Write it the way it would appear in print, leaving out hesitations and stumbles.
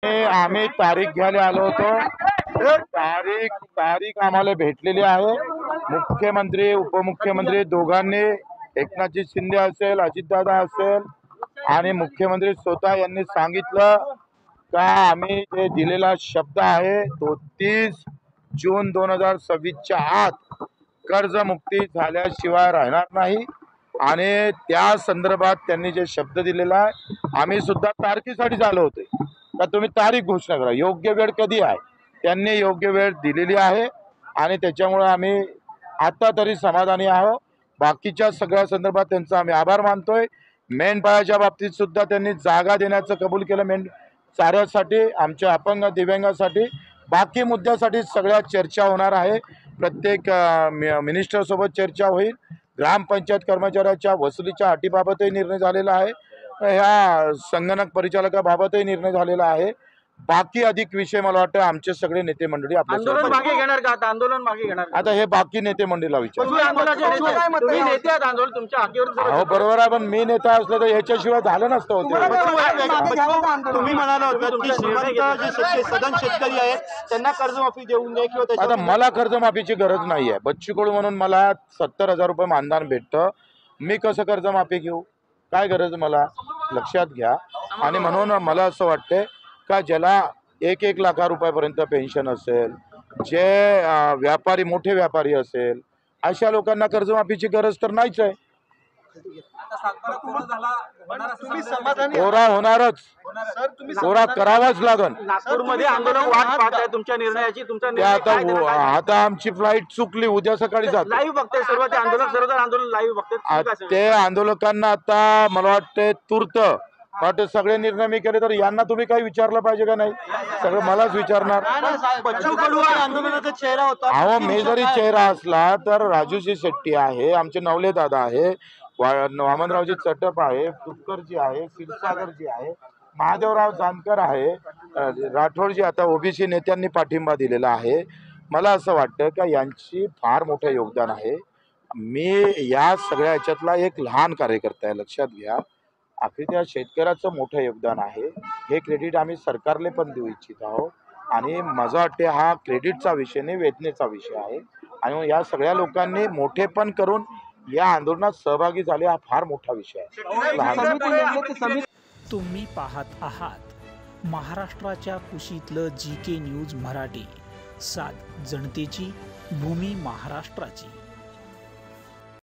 आम्ही तारीख घ्यायला आलो होतो। तारीख आम्हाला भेटलेली आहे। मुख्यमंत्री उपमुख्यमंत्री दोघांनी, एकनाथजी शिंदे असेल, अजितदादा असेल आणि मुख्यमंत्री स्वतः यांनी सांगितलं का आम्ही जे दिलेला शब्द आहे तो 30 जून 2026च्या आत कर्जमुक्ती झाल्याशिवाय राहणार नाही। आणि त्या संदर्भात त्यांनी जे शब्द दिलेला आहे, आम्ही सुद्धा तारखेसाठी झालो होते का तुम्ही तारीख घोषणा करा, योग्य वेळ कधी आहे, त्यांनी योग्य वेळ दिलेली आहे आणि त्याच्यामुळे आम्ही आता तरी समाधानी आहोत। बाकीच्या सगळ्या संदर्भात त्यांचा आम्ही आभार मानतोय। मेंढपाळाच्या बाबतीत सुद्धा त्यांनी जागा देण्याचं कबूल केलं, मेंढ चाऱ्यासाठी, आमच्या अपंग दिव्यांगासाठी, बाकी मुद्द्यासाठी सगळ्या चर्चा होणार आहे। प्रत्येक मिनिस्टर सोबत चर्चा होईल। ग्रामपंचायत कर्मचाऱ्याच्या वसुलीच्या अटीबाबतही निर्णय झालेला आहे, ह्या संगणक परिचालकाबाबतही निर्णय झालेला आहे। बाकी अधिक विषय मला वाटतं आमचे सगळे नेते मंडळी आंदोलन मागे घेणार का? आता आंदोलन मागे घेणार आता हे बाकी नेते मंडळीला विचार। हो बरोबर आहे, पण मी नेता असलो तर याच्याशिवाय झालं नसतं होते। तुम्ही म्हणाला होता की जे सदन शेतकरी आहेत त्यांना कर्जमाफी देऊन द्या किंवा आता मला कर्जमाफीची गरज नाही आहे। बच्चू कडू म्हणून मला 70,000 रुपये मानधन भेटतं, मी कसं कर्जमाफी घेऊ? काय गरज मला? लक्षात घ्या। आणि म्हणून मला असं वाटतं का ज्याला 1-1 लाख रुपयापर्यंत पेन्शन असेल, जे व्यापारी मोठे व्यापारी असेल, अशा लोकांना कर्जमाफीची गरज तर नाहीच आहे। कोरा होणारच, कोरा करावाच लागन। नागपूरमध्ये आंदोलन वाट पाहत आहे तुमच्या निर्णयाची, तुमचा निर्णय आता आमची फ्लाईट चुकली, उद्या सकाळी जातो। लाईव्ह बघते सर्व ते आंदोलक, सर्व आंदोलन लाईव्ह बघते। ते आंदोलकांना आता मला वाटते तूर्त वाटतं सगळे निर्णय मी केले तर यांना तुम्ही काही विचारलं पाहिजे का नाही? सगळं मलाच विचारणार। बच्चू कडू आंदोलनाचा चेहरा होता। अहो मी जरी चेहरा असला तर राजूजी शेट्टी आहे, आमचे नवले दादा आहे, वामनरावजी चटप आहे, तुपकरजी आहे, क्षीरसागरजी आहे, महादेवराव जानकर आहे, राठोडजी आता ओबीसी नेत्यांनी पाठिंबा दिलेला आहे। मला असं वाटतं का यांची फार मोठं योगदान आहे। मी या सगळ्या याच्यातला एक लहान कार्यकर्ता आहे, लक्षात घ्या। आखरी त्या शेतकऱ्याचं मोठं योगदान आहे, हे क्रेडिट आम्ही सरकारला पण देऊ इच्छित आहोत। आणि माझं वाटते हा क्रेडिटचा विषय नाही, वेदनेचा विषय आहे। आणि या सगळ्या लोकांनी मोठेपण करून या आंदोलनात सहभागी झाले, हा फार मोठा विषय आहे। तुम्ही पाहत आहात महाराष्ट्राच्या कुशीतलं GK न्यूज मराठी, सात जनतेची, भूमी महाराष्ट्राची।